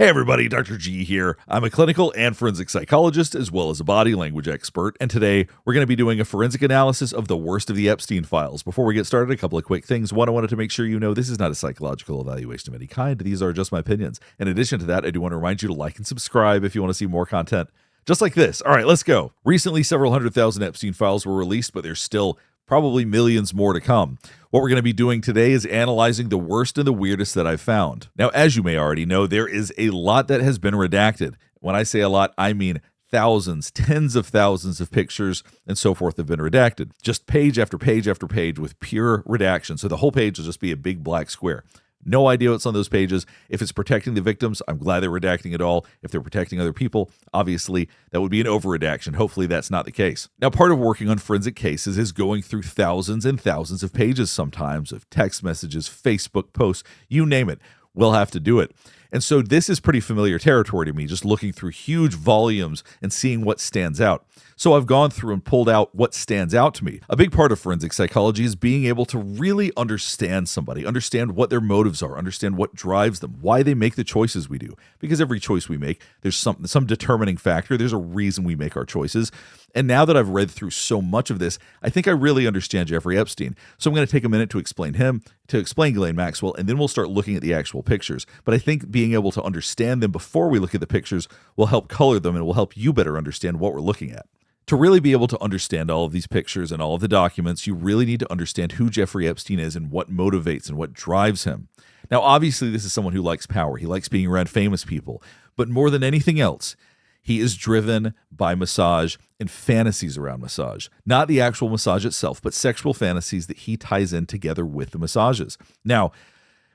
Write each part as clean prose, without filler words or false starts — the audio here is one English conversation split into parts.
Hey everybody, Dr. G here. I'm a clinical and forensic psychologist as well as a body language expert, and today we're going to be doing a forensic analysis of the worst of the Epstein files. Before we get started, a couple of quick things. One, I wanted to make sure you know this is not a psychological evaluation of any kind. These are just my opinions. In addition to that, I do want to remind you to like and subscribe if you want to see more content just like this. All right, let's go. Recently, several 100,000 Epstein files were released, but there's still probably millions more to come. What we're going to be doing today is analyzing the worst and the weirdest that I've found. Now, as you may already know, there is a lot that has been redacted. When I say a lot, I mean thousands, tens of thousands of pictures and so forth have been redacted. Just page after page after page with pure redaction. So the whole page will just be a big black square. No idea what's on those pages. If it's protecting the victims, I'm glad they're redacting it all. If they're protecting other people, obviously that would be an over-redaction. Hopefully that's not the case. Now, part of working on forensic cases is going through thousands and thousands of pages sometimes of text messages, Facebook posts, you name it. We'll have to do it. And so this is pretty familiar territory to me, just looking through huge volumes and seeing what stands out. So I've gone through and pulled out what stands out to me. A big part of forensic psychology is being able to really understand somebody, understand what their motives are, understand what drives them, why they make the choices we do. Because every choice we make, there's some determining factor. There's a reason we make our choices. And now that I've read through so much of this, I think I really understand Jeffrey Epstein. So I'm going to take a minute to explain him, to explain Ghislaine Maxwell, and then we'll start looking at the actual pictures. But I think being able to understand them before we look at the pictures will help color them and will help you better understand what we're looking at. To really be able to understand all of these pictures and all of the documents, you really need to understand who Jeffrey Epstein is and what motivates and what drives him. Now, obviously, this is someone who likes power. He likes being around famous people. But more than anything else, he is driven by massage and fantasies around massage. Not the actual massage itself, but sexual fantasies that he ties in together with the massages. Now,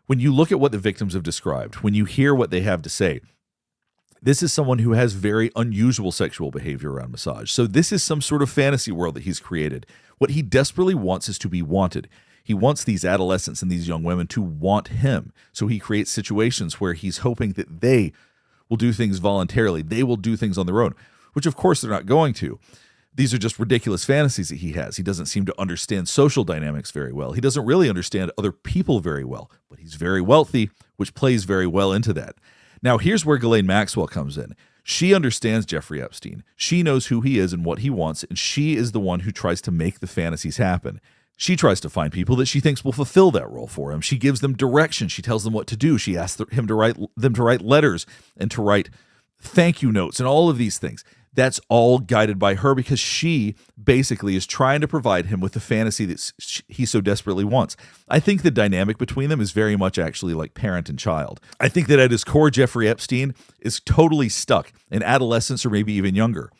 when you look at what the victims have described, when you hear what they have to say, this is someone who has very unusual sexual behavior around massage. So this is some sort of fantasy world that he's created. What he desperately wants is to be wanted. He wants these adolescents and these young women to want him. So he creates situations where he's hoping that they will do things voluntarily. They will do things on their own, which of course they're not going to. These are just ridiculous fantasies that he has. He doesn't seem to understand social dynamics very well. He doesn't really understand other people very well, but he's very wealthy, which plays very well into that. Now, here's where Ghislaine Maxwell comes in. She understands Jeffrey Epstein. She knows who he is and what he wants, and she is the one who tries to make the fantasies happen. She tries to find people that she thinks will fulfill that role for him. She gives them direction. She tells them what to do. She asks them to write letters and to write thank you notes and all of these things. That's all guided by her because she basically is trying to provide him with the fantasy that he so desperately wants. I think the dynamic between them is very much actually like parent and child. I think that at his core, Jeffrey Epstein is totally stuck in adolescence or maybe even younger.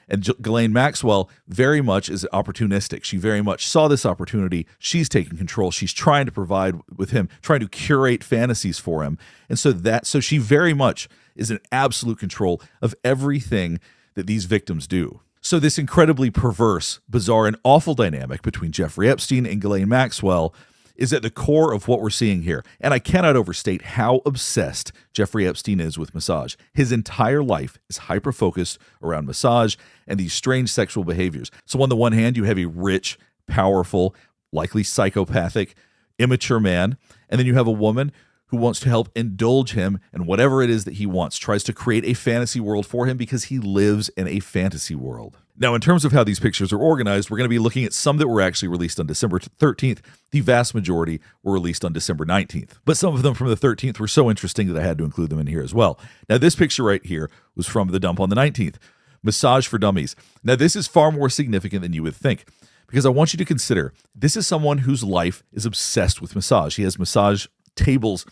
And Ghislaine Maxwell very much is opportunistic. She very much saw this opportunity. She's taking control. She's trying to provide with him, trying to curate fantasies for him. And so she very much is in absolute control of everything that these victims do. So this incredibly perverse, bizarre, and awful dynamic between Jeffrey Epstein and Ghislaine Maxwell is at the core of what we're seeing here. And I cannot overstate how obsessed Jeffrey Epstein is with massage. His entire life is hyper-focused around massage and these strange sexual behaviors. So on the one hand, you have a rich, powerful, likely psychopathic, immature man, and then you have a woman who wants to help indulge him in whatever it is that he wants, tries to create a fantasy world for him because he lives in a fantasy world. Now, in terms of how these pictures are organized, we're going to be looking at some that were actually released on December 13th. The vast majority were released on December 19th. But some of them from the 13th were so interesting that I had to include them in here as well. Now, this picture right here was from the dump on the 19th. Massage for Dummies. Now, this is far more significant than you would think because I want you to consider this is someone whose life is obsessed with massage. He has massage tables,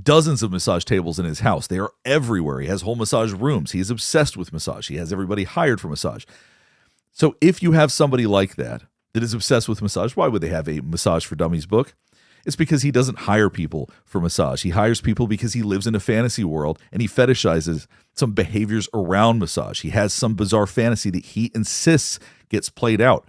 dozens of massage tables in his house. They are everywhere. He has whole massage rooms. He is obsessed with massage. He has everybody hired for massage. So if you have somebody like that is obsessed with massage, why would they have a Massage for Dummies book? It's because he doesn't hire people for massage. He hires people because he lives in a fantasy world and he fetishizes some behaviors around massage. He has some bizarre fantasy that he insists gets played out.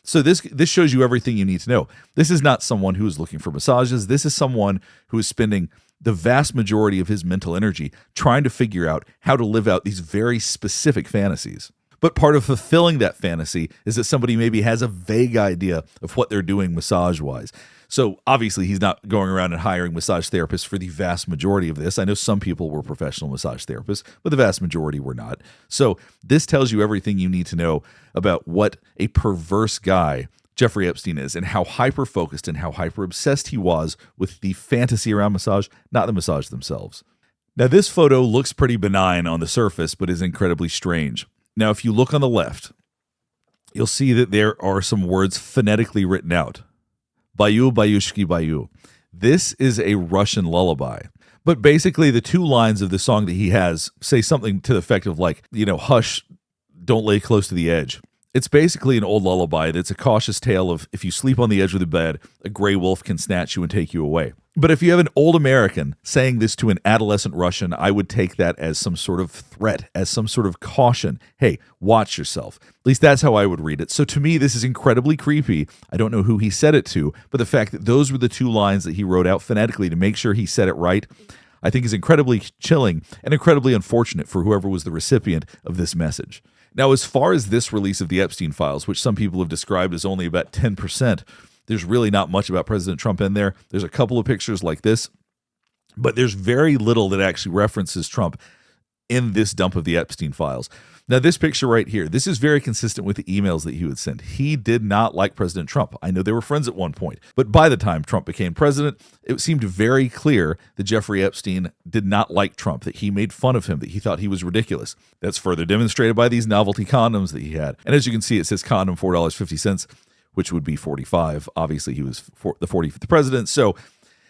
So this shows you everything you need to know. This is not someone who is looking for massages. This is someone who is spending the vast majority of his mental energy trying to figure out how to live out these very specific fantasies. But part of fulfilling that fantasy is that somebody maybe has a vague idea of what they're doing massage-wise. So obviously he's not going around and hiring massage therapists for the vast majority of this. I know some people were professional massage therapists, but the vast majority were not. So this tells you everything you need to know about what a perverse guy Jeffrey Epstein is and how hyper-focused and how hyper-obsessed he was with the fantasy around massage, not the massage themselves. Now, this photo looks pretty benign on the surface, but is incredibly strange. Now, if you look on the left, you'll see that there are some words phonetically written out. Bayu, bayushki, bayu. This is a Russian lullaby. But basically, the two lines of the song that he has say something to the effect of like, hush, don't lay close to the edge. It's basically an old lullaby that's a cautious tale of if you sleep on the edge of the bed, a gray wolf can snatch you and take you away. But if you have an old American saying this to an adolescent Russian, I would take that as some sort of threat, as some sort of caution. Hey, watch yourself. At least that's how I would read it. So to me, this is incredibly creepy. I don't know who he said it to, but the fact that those were the two lines that he wrote out phonetically to make sure he said it right, I think is incredibly chilling and incredibly unfortunate for whoever was the recipient of this message. Now, as far as this release of the Epstein files, which some people have described as only about 10%, there's really not much about President Trump in there. There's a couple of pictures like this, but there's very little that actually references Trump in this dump of the Epstein files. Now, this picture right here, this is very consistent with the emails that he would send. He did not like President Trump. I know they were friends at one point, but by the time Trump became president, it seemed very clear that Jeffrey Epstein did not like Trump, that he made fun of him, that he thought he was ridiculous. That's further demonstrated by these novelty condoms that he had. And as you can see, it says condom $4.50, which would be $45. Obviously, he was the 45th president, so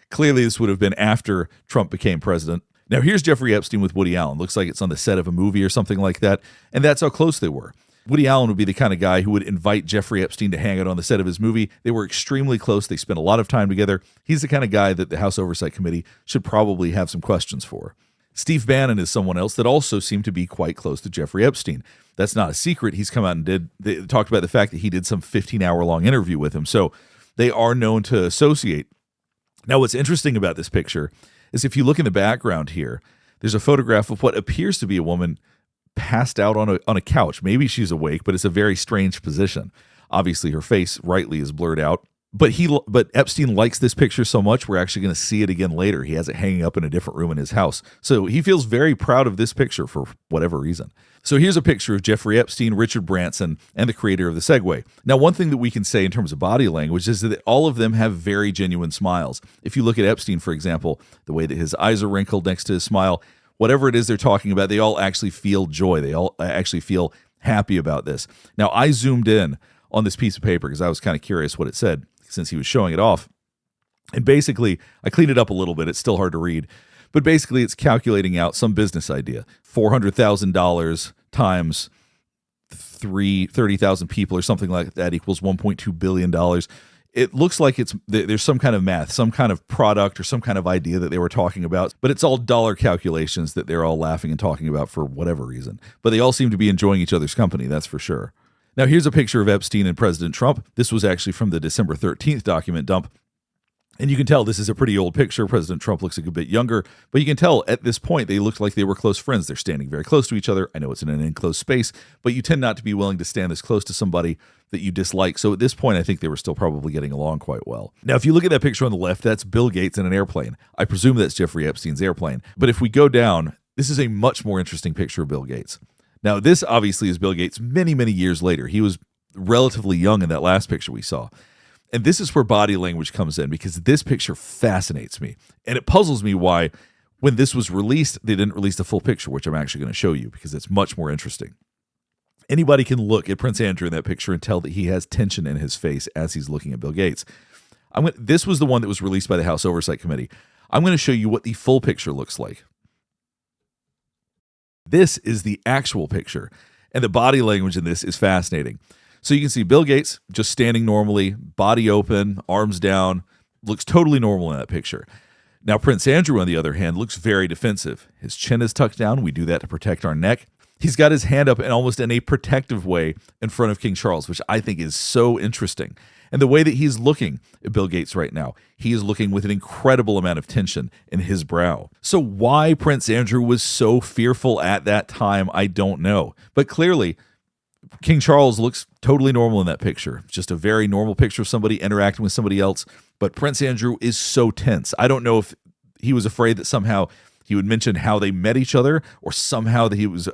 clearly this would have been after Trump became president. Now, here's Jeffrey Epstein with Woody Allen. Looks like it's on the set of a movie or something like that, and that's how close they were. Woody Allen would be the kind of guy who would invite Jeffrey Epstein to hang out on the set of his movie. They were extremely close. They spent a lot of time together. He's the kind of guy that the House Oversight Committee should probably have some questions for. Steve Bannon is someone else that also seemed to be quite close to Jeffrey Epstein. That's not a secret. He's come out and talked about the fact that he did some 15-hour-long interview with him, so they are known to associate. Now, what's interesting about this picture is if you look in the background here, there's a photograph of what appears to be a woman passed out on a couch. Maybe she's awake, but it's a very strange position. Obviously, her face rightly is blurred out. But Epstein likes this picture so much, we're actually going to see it again later. He has it hanging up in a different room in his house. So he feels very proud of this picture for whatever reason. So here's a picture of Jeffrey Epstein, Richard Branson, and the creator of the Segway. Now, one thing that we can say in terms of body language is that all of them have very genuine smiles. If you look at Epstein, for example, the way that his eyes are wrinkled next to his smile, whatever it is they're talking about, they all actually feel joy. They all actually feel happy about this. Now, I zoomed in on this piece of paper because I was kind of curious what it said, since he was showing it off. And basically, I cleaned it up a little bit. It's still hard to read. But basically, it's calculating out some business idea. $400,000 times 30,000 people or something like that equals $1.2 billion. It looks like there's some kind of math, some kind of product or some kind of idea that they were talking about. But it's all dollar calculations that they're all laughing and talking about for whatever reason. But they all seem to be enjoying each other's company, that's for sure. Now, here's a picture of Epstein and President Trump. This was actually from the December 13th document dump. And you can tell this is a pretty old picture. President Trump looks a bit younger, but you can tell at this point they looked like they were close friends. They're standing very close to each other. I know it's in an enclosed space, but you tend not to be willing to stand this close to somebody that you dislike. So at this point, I think they were still probably getting along quite well. Now, if you look at that picture on the left, that's Bill Gates in an airplane. I presume that's Jeffrey Epstein's airplane. But if we go down, this is a much more interesting picture of Bill Gates. Now, this obviously is Bill Gates many, many years later. He was relatively young in that last picture we saw. And this is where body language comes in, because this picture fascinates me. And it puzzles me why, when this was released, they didn't release the full picture, which I'm actually going to show you because it's much more interesting. Anybody can look at Prince Andrew in that picture and tell that he has tension in his face as he's looking at Bill Gates. This was the one that was released by the House Oversight Committee. I'm going to show you what the full picture looks like. This is the actual picture, and the body language in this is fascinating. So you can see Bill Gates just standing normally, body open, arms down, looks totally normal in that picture. Now, Prince Andrew, on the other hand, looks very defensive. His chin is tucked down. We do that to protect our neck. He's got his hand up in almost in a protective way in front of King Charles, which I think is so interesting. And the way that he's looking at Bill Gates right now, he is looking with an incredible amount of tension in his brow. So why Prince Andrew was so fearful at that time, I don't know. But clearly, King Charles looks totally normal in that picture. Just a very normal picture of somebody interacting with somebody else. But Prince Andrew is so tense. I don't know if he was afraid that somehow he would mention how they met each other, or somehow that he was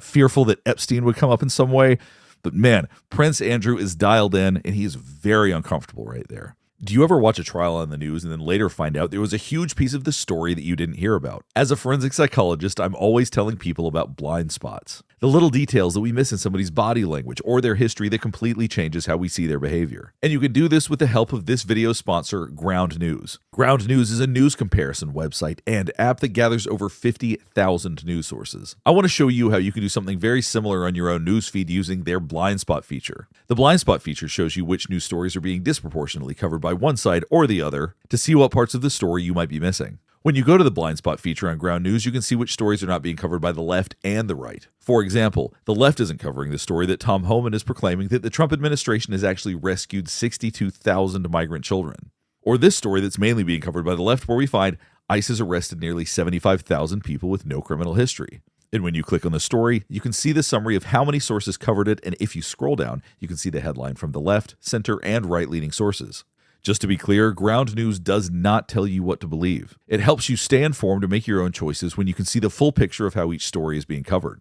fearful that Epstein would come up in some way. But man, Prince Andrew is dialed in, and he is very uncomfortable right there. Do you ever watch a trial on the news and then later find out there was a huge piece of the story that you didn't hear about? As a forensic psychologist, I'm always telling people about blind spots. The little details that we miss in somebody's body language or their history that completely changes how we see their behavior. And you can do this with the help of this video sponsor, Ground News. Ground News is a news comparison website and app that gathers over 50,000 news sources. I want to show you how you can do something very similar on your own news feed using their blind spot feature. The blind spot feature shows you which news stories are being disproportionately covered by one side or the other to see what parts of the story you might be missing. When you go to the blind spot feature on Ground News, you can see which stories are not being covered by the left and the right. For example, the left isn't covering the story that Tom Homan is proclaiming that the Trump administration has actually rescued 62,000 migrant children. Or this story that's mainly being covered by the left, where we find ICE has arrested nearly 75,000 people with no criminal history. And when you click on the story, you can see the summary of how many sources covered it, and if you scroll down, you can see the headline from the left, center, and right-leaning sources. Just to be clear, Ground News does not tell you what to believe. It helps you stay informed to make your own choices when you can see the full picture of how each story is being covered.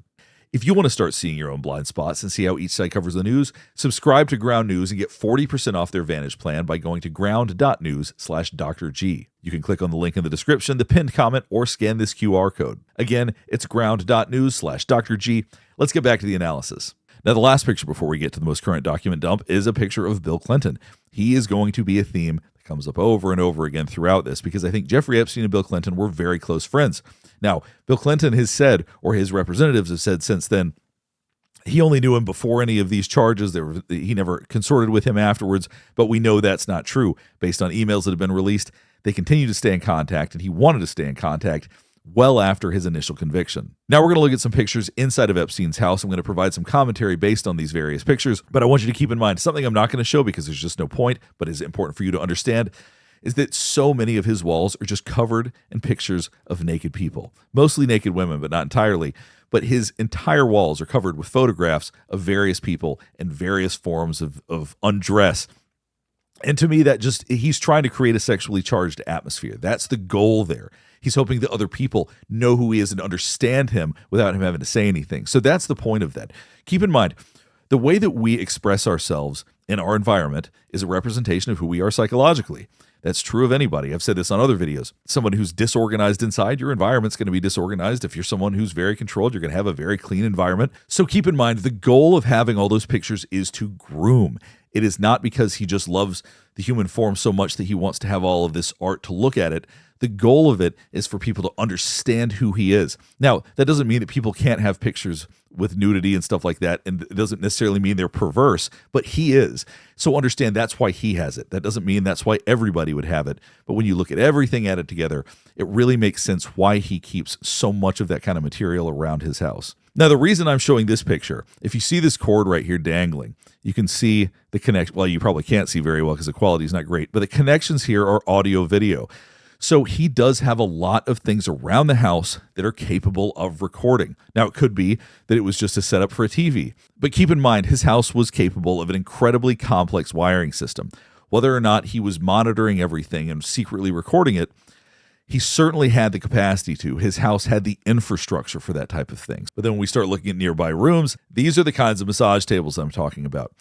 If you want to start seeing your own blind spots and see how each site covers the news, subscribe to Ground News and get 40% off their Vantage plan by going to ground.news/Dr. G. You can click on the link in the description, the pinned comment, or scan this QR code. Again, it's ground.news/Dr. G. Let's get back to the analysis. Now, the last picture before we get to the most current document dump is a picture of Bill Clinton. He is going to be a theme that comes up over and over again throughout this, because I think Jeffrey Epstein and Bill Clinton were very close friends. Now, Bill Clinton has said, or his representatives have said since then, he only knew him before any of these charges. He never consorted with him afterwards, but we know that's not true. Based on emails that have been released, they continue to stay in contact, and he wanted to stay in contact well after his initial conviction. Now we're going to look at some pictures inside of Epstein's house. I'm going to provide some commentary based on these various pictures, but I want you to keep in mind something I'm not going to show because there's just no point, but is important for you to understand, is that so many of his walls are just covered in pictures of naked people, mostly naked women, but not entirely. But his entire walls are covered with photographs of various people and various forms of undress. And to me, he's trying to create a sexually charged atmosphere. That's the goal there. He's hoping that other people know who he is and understand him without him having to say anything. So that's the point of that. Keep in mind, the way that we express ourselves in our environment is a representation of who we are psychologically. That's true of anybody. I've said this on other videos. Someone who's disorganized inside, your environment's going to be disorganized. If you're someone who's very controlled, you're going to have a very clean environment. So keep in mind, the goal of having all those pictures is to groom. It is not because he just loves the human form so much that he wants to have all of this art to look at it. The goal of it is for people to understand who he is. Now, that doesn't mean that people can't have pictures with nudity and stuff like that, and it doesn't necessarily mean they're perverse, but he is. So understand that's why he has it. That doesn't mean that's why everybody would have it. But when you look at everything added together, it really makes sense why he keeps so much of that kind of material around his house. Now, the reason I'm showing this picture, if you see this cord right here dangling, you can see the connection. Well, you probably can't see very well because the quality is not great, but the connections here are audio video. So he does have a lot of things around the house that are capable of recording. Now, it could be that it was just a setup for a TV, but keep in mind his house was capable of an incredibly complex wiring system. Whether or not he was monitoring everything and secretly recording it, he certainly had the capacity to. His house had the infrastructure for that type of thing. But then when we start looking at nearby rooms, these are the kinds of massage tables I'm talking about.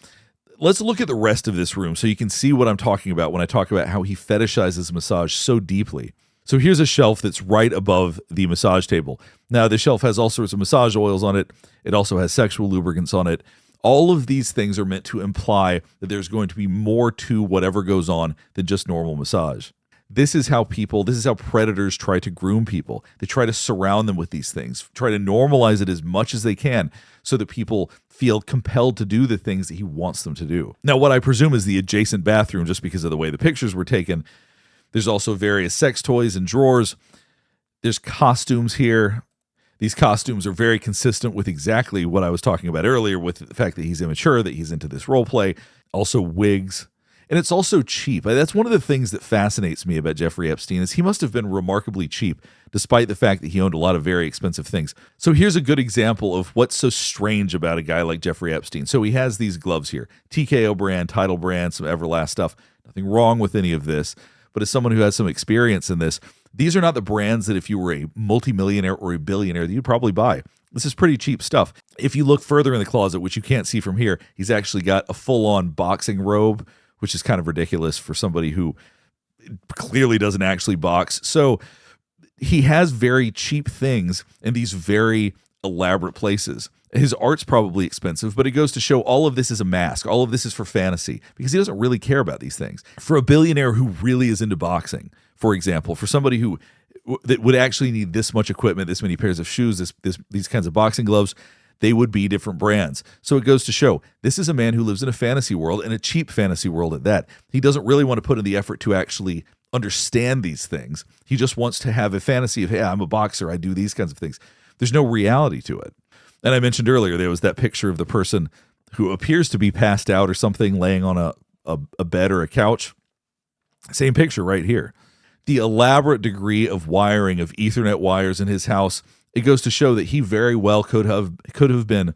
Let's look at the rest of this room so you can see what I'm talking about when I talk about how he fetishizes massage so deeply. So here's a shelf that's right above the massage table. Now, the shelf has all sorts of massage oils on it. It also has sexual lubricants on it. All of these things are meant to imply that there's going to be more to whatever goes on than just normal massage. This is how predators try to groom people. They try to surround them with these things, try to normalize it as much as they can so that people feel compelled to do the things that he wants them to do. Now, what I presume is the adjacent bathroom, just because of the way the pictures were taken. There's also various sex toys and drawers. There's costumes here. These costumes are very consistent with exactly what I was talking about earlier, with the fact that he's immature, that he's into this role play. Also wigs. And it's also cheap. That's one of the things that fascinates me about Jeffrey Epstein, is he must have been remarkably cheap, despite the fact that he owned a lot of very expensive things. So here's a good example of what's so strange about a guy like Jeffrey Epstein. So he has these gloves here, TKO brand, Title brand, some Everlast stuff. Nothing wrong with any of this, but as someone who has some experience in this, these are not the brands that if you were a multimillionaire or a billionaire that you'd probably buy. This is pretty cheap stuff. If you look further in the closet, which you can't see from here, he's actually got a full-on boxing robe, which is kind of ridiculous for somebody who clearly doesn't actually box. So he has very cheap things in these very elaborate places. His art's probably expensive, but it goes to show all of this is a mask. All of this is for fantasy because he doesn't really care about these things. For a billionaire who really is into boxing, for example, for somebody who that would actually need this much equipment, this many pairs of shoes, these kinds of boxing gloves, they would be different brands. So it goes to show this is a man who lives in a fantasy world, and a cheap fantasy world at that. He doesn't really want to put in the effort to actually understand these things. He just wants to have a fantasy of, hey, I'm a boxer, I do these kinds of things. There's no reality to it. And I mentioned earlier, there was that picture of the person who appears to be passed out or something laying on a bed or a couch. Same picture right here. The elaborate degree of wiring of Ethernet wires in his house, it goes to show that he very well could have been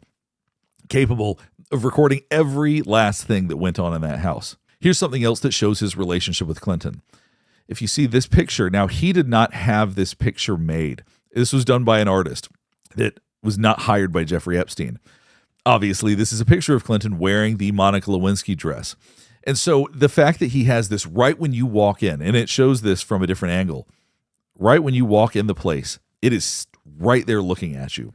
capable of recording every last thing that went on in that house. Here's something else that shows his relationship with Clinton. If you see this picture, now he did not have this picture made. This was done by an artist that was not hired by Jeffrey Epstein. Obviously, this is a picture of Clinton wearing the Monica Lewinsky dress. And so the fact that he has this right when you walk in, and it shows this from a different angle, right when you walk in the place, it is right there looking at you.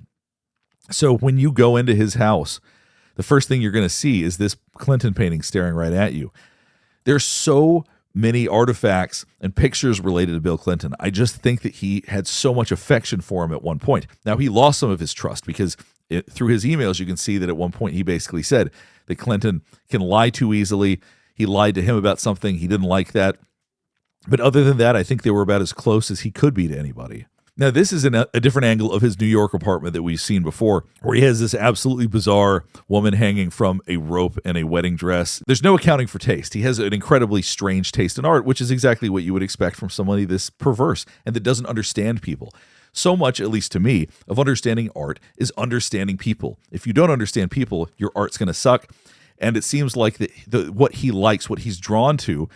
So when you go into his house, the first thing you're going to see is this Clinton painting staring right at you. There's so many artifacts and pictures related to Bill Clinton. I just think that he had so much affection for him at one point. Now, he lost some of his trust because through his emails, you can see that at one point he basically said that Clinton can lie too easily. He lied to him about something. He didn't like that. But other than that, I think they were about as close as he could be to anybody. Now, this is a different angle of his New York apartment that we've seen before, where he has this absolutely bizarre woman hanging from a rope in a wedding dress. There's no accounting for taste. He has an incredibly strange taste in art, which is exactly what you would expect from somebody this perverse and that doesn't understand people. So much, at least to me, of understanding art is understanding people. If you don't understand people, your art's going to suck. And it seems like what he likes, what he's drawn to,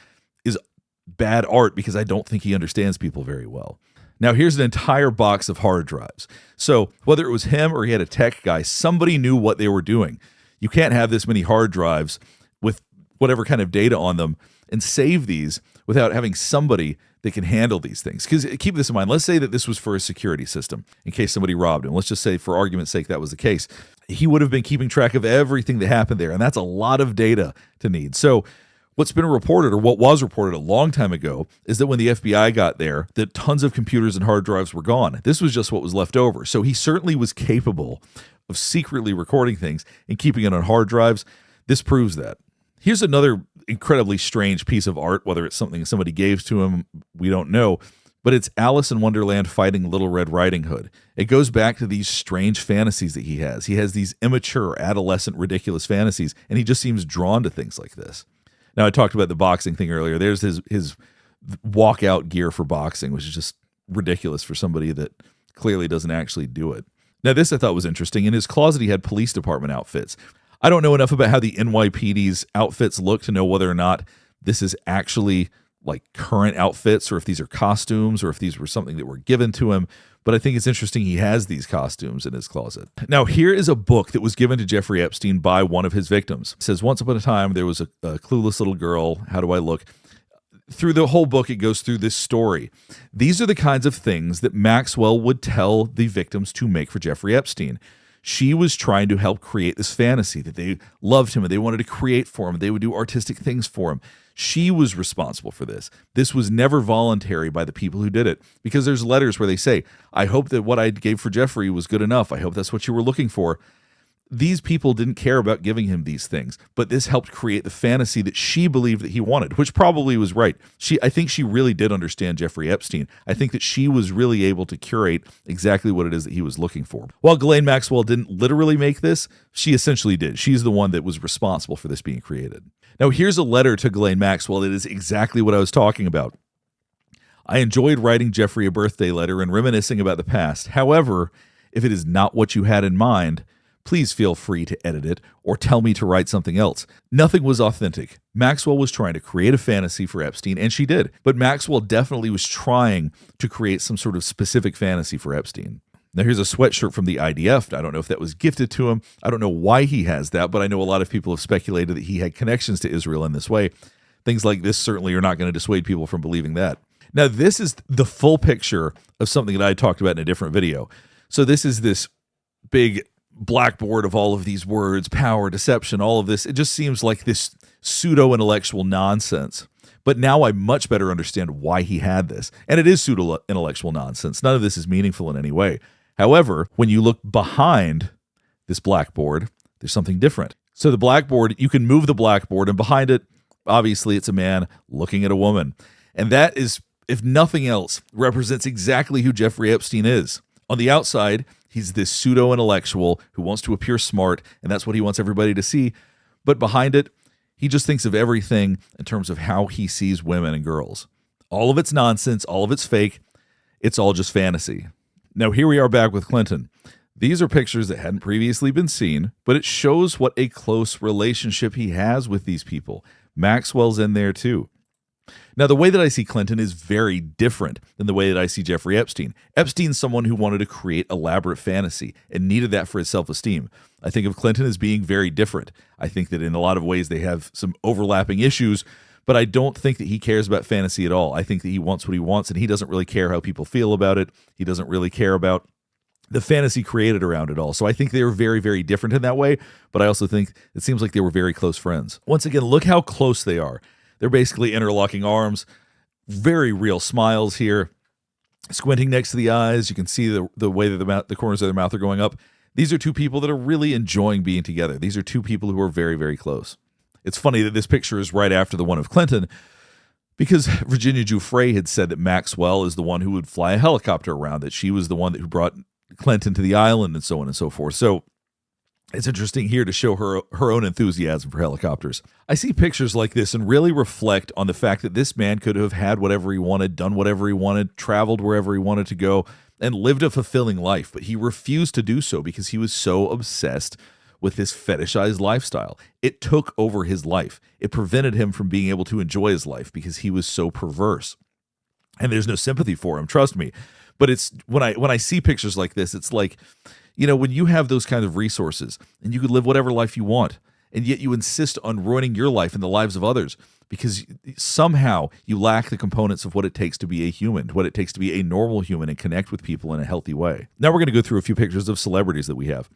is bad art because I don't think he understands people very well. Now, here's an entire box of hard drives. So whether it was him or he had a tech guy, somebody knew what they were doing. You can't have this many hard drives with whatever kind of data on them and save these without having somebody that can handle these things. Because keep this in mind. Let's say that this was for a security system in case somebody robbed him. Let's just say, for argument's sake, that was the case. He would have been keeping track of everything that happened there, and that's a lot of data to need. So what's been reported, or what was reported a long time ago, is that when the FBI got there, that tons of computers and hard drives were gone. This was just what was left over. So he certainly was capable of secretly recording things and keeping it on hard drives. This proves that. Here's another incredibly strange piece of art, whether it's something somebody gave to him, we don't know, but it's Alice in Wonderland fighting Little Red Riding Hood. It goes back to these strange fantasies that he has. He has these immature, adolescent, ridiculous fantasies, and he just seems drawn to things like this. Now, I talked about the boxing thing earlier. There's his walkout gear for boxing, which is just ridiculous for somebody that clearly doesn't actually do it. Now, this I thought was interesting. In his closet, he had police department outfits. I don't know enough about how the NYPD's outfits look to know whether or not this is actually like current outfits or if these are costumes or if these were something that were given to him. But I think it's interesting he has these costumes in his closet. Now, here is a book that was given to Jeffrey Epstein by one of his victims. It says, once upon a time, there was a clueless little girl. How do I look? Through the whole book, it goes through this story. These are the kinds of things that Maxwell would tell the victims to make for Jeffrey Epstein. She was trying to help create this fantasy that they loved him and they wanted to create for him. They would do artistic things for him. She was responsible for this. This was never voluntary by the people who did it, because there's letters where they say, I hope that what I gave for Jeffrey was good enough. I hope that's what you were looking for. These people didn't care about giving him these things, but this helped create the fantasy that she believed that he wanted, which probably was right. I think she really did understand Jeffrey Epstein. I think that she was really able to curate exactly what it is that he was looking for. While Ghislaine Maxwell didn't literally make this, she essentially did. She's the one that was responsible for this being created. Now, here's a letter to Ghislaine Maxwell that is exactly what I was talking about. I enjoyed writing Jeffrey a birthday letter and reminiscing about the past. However, if it is not what you had in mind, Please feel free to edit it or tell me to write something else. Nothing was authentic. Maxwell was trying to create a fantasy for Epstein, and she did. But Maxwell definitely was trying to create some sort of specific fantasy for Epstein. Now, here's a sweatshirt from the IDF. I don't know if that was gifted to him. I don't know why he has that, but I know a lot of people have speculated that he had connections to Israel in this way. Things like this certainly are not going to dissuade people from believing that. Now, this is the full picture of something that I talked about in a different video. So this is this big blackboard of all of these words, power, deception, all of this. It just seems like this pseudo-intellectual nonsense. But now I much better understand why he had this. And it is pseudo-intellectual nonsense. None of this is meaningful in any way. However, when you look behind this blackboard, there's something different. So the blackboard, you can move the blackboard, and behind it, obviously, it's a man looking at a woman. And that is, if nothing else, represents exactly who Jeffrey Epstein is. On the outside, he's this pseudo-intellectual who wants to appear smart, and that's what he wants everybody to see. But behind it, he just thinks of everything in terms of how he sees women and girls. All of it's nonsense, all of it's fake. It's all just fantasy. Now, here we are back with Clinton. These are pictures that hadn't previously been seen, but it shows what a close relationship he has with these people. Maxwell's in there too. Now, the way that I see Clinton is very different than the way that I see Jeffrey Epstein. Epstein's someone who wanted to create elaborate fantasy and needed that for his self-esteem. I think of Clinton as being very different. I think that in a lot of ways they have some overlapping issues, but I don't think that he cares about fantasy at all. I think that he wants what he wants, and he doesn't really care how people feel about it. He doesn't really care about the fantasy created around it all. So I think they were very, very different in that way, but I also think it seems like they were very close friends. Once again, look how close they are. They're basically interlocking arms, very real smiles here, squinting next to the eyes. You can see the way that the corners of their mouth are going up. These are two people that are really enjoying being together. These are two people who are very, very close. It's funny that this picture is right after the one of Clinton, because Virginia Giuffre had said that Maxwell is the one who would fly a helicopter around, that she was the one who brought Clinton to the island and so on and so forth. So it's interesting here to show her own enthusiasm for helicopters. I see pictures like this and really reflect on the fact that this man could have had whatever he wanted, done whatever he wanted, traveled wherever he wanted to go, and lived a fulfilling life. But he refused to do so because he was so obsessed with this fetishized lifestyle. It took over his life. It prevented him from being able to enjoy his life because he was so perverse. And there's no sympathy for him, trust me. But it's when I see pictures like this, it's like, when you have those kinds of resources and you could live whatever life you want, and yet you insist on ruining your life and the lives of others because somehow you lack the components of what it takes to be a human, what it takes to be a normal human and connect with people in a healthy way. Now we're going to go through a few pictures of celebrities that we have.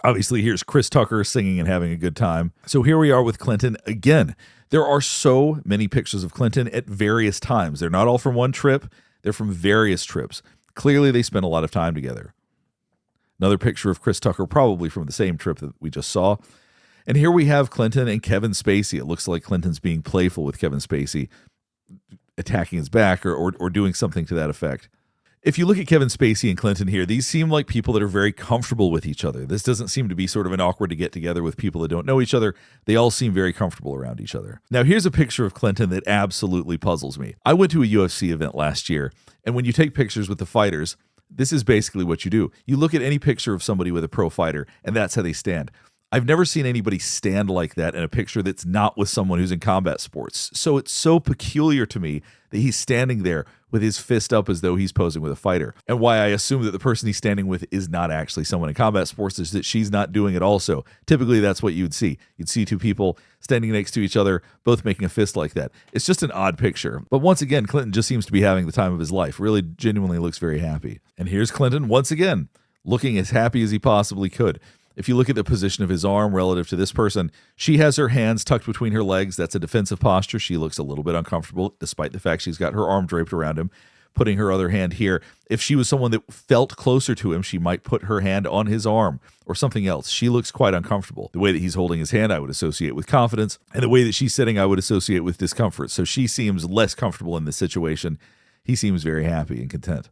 Obviously, here's Chris Tucker singing and having a good time. So here we are with Clinton again. There are so many pictures of Clinton at various times. They're not all from one trip. They're from various trips. Clearly, they spent a lot of time together. Another picture of Chris Tucker, probably from the same trip that we just saw. And here we have Clinton and Kevin Spacey. It looks like Clinton's being playful with Kevin Spacey, attacking his back or doing something to that effect. If you look at Kevin Spacey and Clinton here, these seem like people that are very comfortable with each other. This doesn't seem to be sort of an awkward to get together with people that don't know each other. They all seem very comfortable around each other. Now, here's a picture of Clinton that absolutely puzzles me. I went to a UFC event last year, and when you take pictures with the fighters, this is basically what you do. You look at any picture of somebody with a pro fighter, and that's how they stand. I've never seen anybody stand like that in a picture that's not with someone who's in combat sports. So it's so peculiar to me that he's standing there with his fist up as though he's posing with a fighter. And why I assume that the person he's standing with is not actually someone in combat sports is that she's not doing it also. Typically, that's what you'd see. You'd see two people standing next to each other, both making a fist like that. It's just an odd picture. But once again, Clinton just seems to be having the time of his life. Really genuinely looks very happy. And here's Clinton once again, looking as happy as he possibly could. If you look at the position of his arm relative to this person, she has her hands tucked between her legs. That's a defensive posture. She looks a little bit uncomfortable, despite the fact she's got her arm draped around him, putting her other hand here. If she was someone that felt closer to him, she might put her hand on his arm or something else. She looks quite uncomfortable. The way that he's holding his hand, I would associate with confidence, and the way that she's sitting, I would associate with discomfort. So she seems less comfortable in this situation. He seems very happy and content.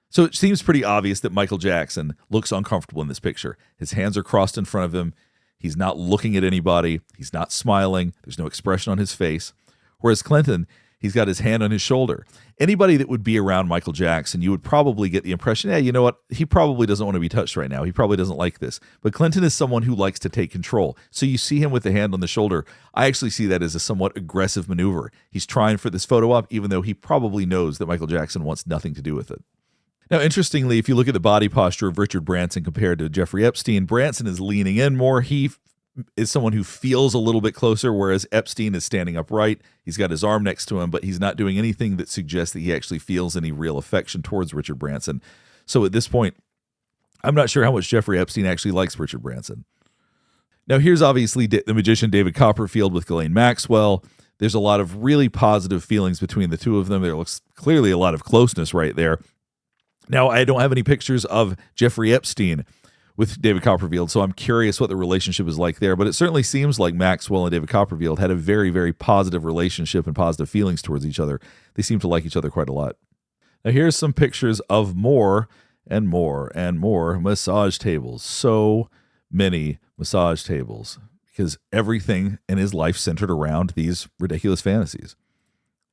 So it seems pretty obvious that Michael Jackson looks uncomfortable in this picture. His hands are crossed in front of him. He's not looking at anybody. He's not smiling. There's no expression on his face. Whereas Clinton, He's got his hand on his shoulder. Anybody that would be around Michael Jackson, you would probably get the impression, you know what? He probably doesn't want to be touched right now. He probably doesn't like this. But Clinton is someone who likes to take control. So you see him with the hand on the shoulder. I actually see that as a somewhat aggressive maneuver. He's trying for this photo op, even though he probably knows that Michael Jackson wants nothing to do with it. Now, interestingly, if you look at the body posture of Richard Branson compared to Jeffrey Epstein, Branson is leaning in more. He is someone who feels a little bit closer, whereas Epstein is standing upright. He's got his arm next to him, but he's not doing anything that suggests that he actually feels any real affection towards Richard Branson. So at this point, I'm not sure how much Jeffrey Epstein actually likes Richard Branson. Now, here's obviously the magician David Copperfield with Ghislaine Maxwell. There's a lot of really positive feelings between the two of them. There looks clearly a lot of closeness right there. Now, I don't have any pictures of Jeffrey Epstein with David Copperfield, so I'm curious what the relationship is like there, but it certainly seems like Maxwell and David Copperfield had a very, very positive relationship and positive feelings towards each other. They seem to like each other quite a lot. Now, here's some pictures of more and more and more massage tables. So many massage tables, because everything in his life centered around these ridiculous fantasies.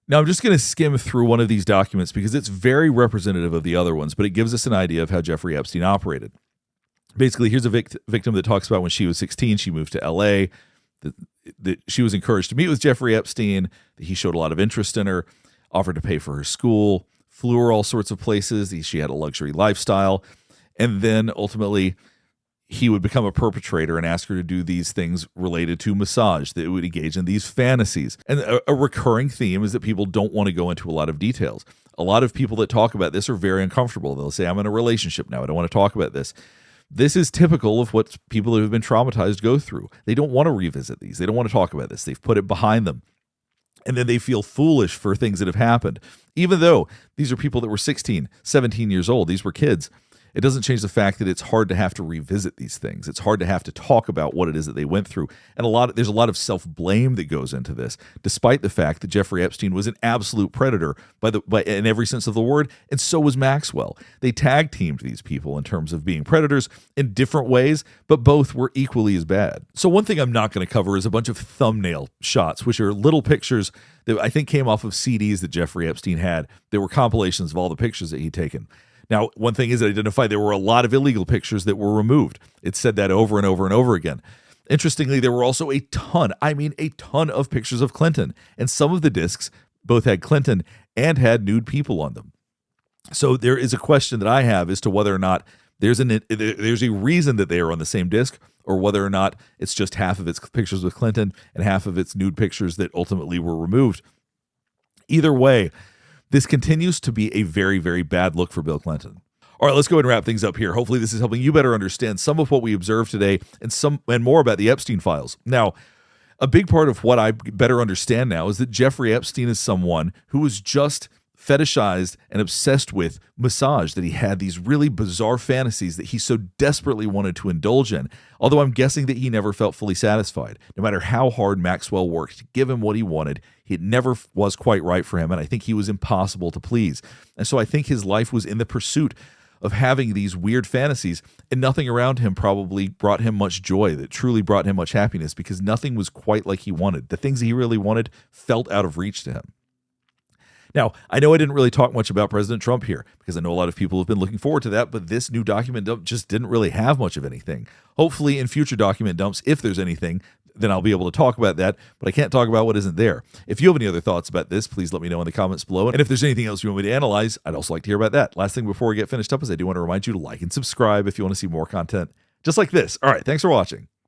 Now, I'm just going to skim through one of these documents because it's very representative of the other ones, but it gives us an idea of how Jeffrey Epstein operated. Basically, here's a victim that talks about when she was 16, she moved to LA, that she was encouraged to meet with Jeffrey Epstein, that he showed a lot of interest in her, offered to pay for her school, flew her all sorts of places. She had a luxury lifestyle. And then ultimately, he would become a perpetrator and ask her to do these things related to massage, that would engage in these fantasies. And a recurring theme is that people don't want to go into a lot of details. A lot of people that talk about this are very uncomfortable. They'll say, I'm in a relationship now. I don't want to talk about this. This is typical of what people who have been traumatized go through. They don't want to revisit these. They don't want to talk about this. They've put it behind them. And then they feel foolish for things that have happened. Even though these are people that were 16, 17 years old. These were kids. It doesn't change the fact that it's hard to have to revisit these things. It's hard to have to talk about what it is that they went through. And there's a lot of self-blame that goes into this, despite the fact that Jeffrey Epstein was an absolute predator in every sense of the word, and so was Maxwell. They tag-teamed these people in terms of being predators in different ways, but both were equally as bad. So one thing I'm not going to cover is a bunch of thumbnail shots, which are little pictures that I think came off of CDs that Jeffrey Epstein had. They were compilations of all the pictures that he'd taken. Now, one thing is identified, there were a lot of illegal pictures that were removed. It said that over and over and over again. Interestingly, there were also a ton of pictures of Clinton. And some of the discs both had Clinton and had nude people on them. So there is a question that I have as to whether or not there's a reason that they are on the same disc, or whether or not it's just half of its pictures with Clinton and half of its nude pictures that ultimately were removed. Either way, this continues to be a very, very bad look for Bill Clinton. All right, let's go ahead and wrap things up here. Hopefully this is helping you better understand some of what we observed today and more about the Epstein files. Now, a big part of what I better understand now is that Jeffrey Epstein is someone who was just fetishized and obsessed with massage, that he had these really bizarre fantasies that he so desperately wanted to indulge in, although I'm guessing that he never felt fully satisfied. No matter how hard Maxwell worked to give him what he wanted, it never was quite right for him, and I think he was impossible to please. And so I think his life was in the pursuit of having these weird fantasies, and nothing around him probably brought him much joy, that truly brought him much happiness, because nothing was quite like he wanted. The things he really wanted felt out of reach to him. Now, I know I didn't really talk much about President Trump here, because I know a lot of people have been looking forward to that, but this new document dump just didn't really have much of anything. Hopefully in future document dumps, if there's anything, then I'll be able to talk about that, but I can't talk about what isn't there. If you have any other thoughts about this, please let me know in the comments below. And if there's anything else you want me to analyze, I'd also like to hear about that. Last thing before we get finished up is I do want to remind you to like and subscribe if you want to see more content just like this. All right, thanks for watching.